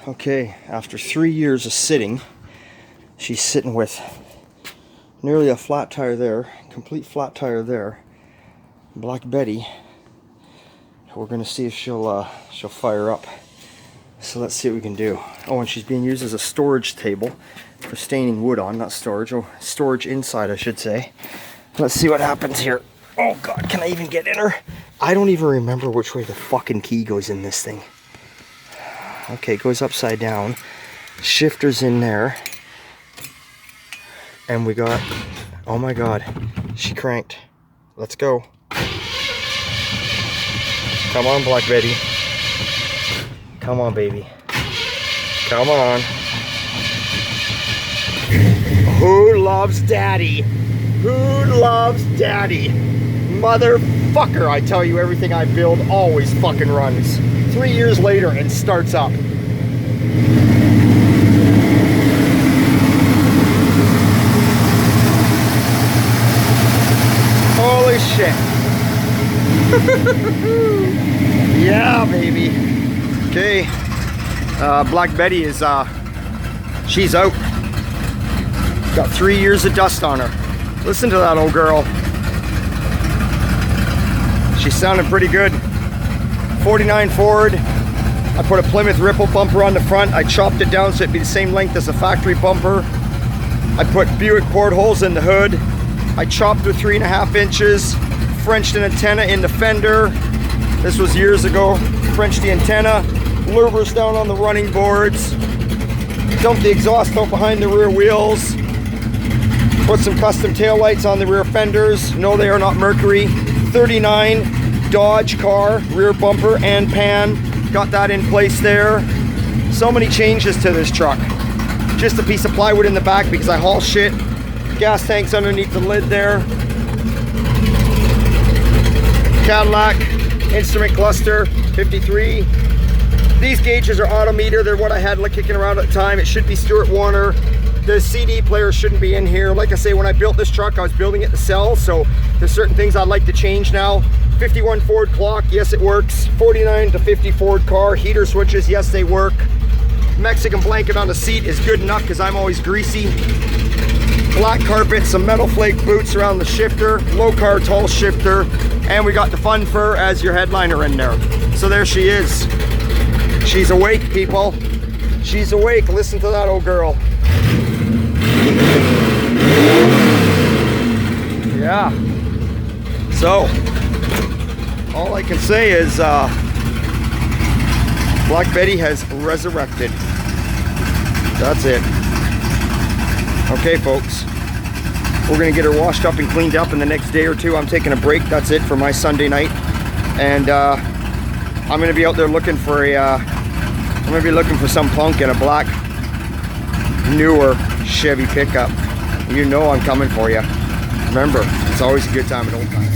Okay, after 3 years of sitting, she's sitting with nearly a flat tire there, complete flat tire there. Black Betty. We're gonna see if she'll fire up. So let's see what we can do. Oh, and she's being used as a storage table for staining wood on, not storage. Oh, storage inside, I should say. Let's see what happens here. Oh God, can I even get in her? I don't even remember which way the fucking key goes in this thing. Okay, it goes upside down. Shifter's in there. And we got, oh my God, she cranked. Let's go. Come on, Black Betty. Come on, baby. Come on. Who loves daddy? Who loves daddy? Motherfucker, I tell you, everything I build always fucking runs. 3 years later and starts up. Holy shit. Yeah, baby. Okay. Black Betty is, she's out. Got 3 years of dust on her. Listen to that old girl. She's sounding pretty good. 49 Ford. I put a Plymouth Ripple bumper on the front. I chopped it down so it'd be the same length as a factory bumper. I put Buick portholes in the hood. I chopped to 3.5 inches. Frenched an antenna in the fender. This was years ago. Frenched the antenna. Louvers down on the running boards. Dumped the exhaust out behind the rear wheels. Put some custom taillights on the rear fenders. No, they are not Mercury. 39 Dodge car, rear bumper and pan. Got that in place there. So many changes to this truck. Just a piece of plywood in the back because I haul shit. Gas tanks underneath the lid there. Cadillac instrument cluster 53. These gauges are auto meter. They're what I had kicking around at the time. It should be Stuart Warner. The CD player shouldn't be in here. Like I say, when I built this truck, I was building it to sell, so there's certain things I'd like to change now. 51 Ford clock, yes it works. 49 to 50 Ford car. Heater switches, yes they work. Mexican blanket on the seat is good enough because I'm always greasy. Black carpet, some metal flake boots around the shifter. Low car, tall shifter. And we got the Fun Fur as your headliner in there. So there she is. She's awake, people. She's awake. Listen to that old girl. Yeah. So, all I can say is Black Betty has resurrected. That's it. Okay, folks. We're gonna get her washed up and cleaned up in the next day or two. I'm taking a break. That's it for my Sunday night. And I'm gonna be out there looking for I'm gonna be looking for some punk in a black, newer Chevy pickup. You know I'm coming for you. Remember, it's always a good time at old times.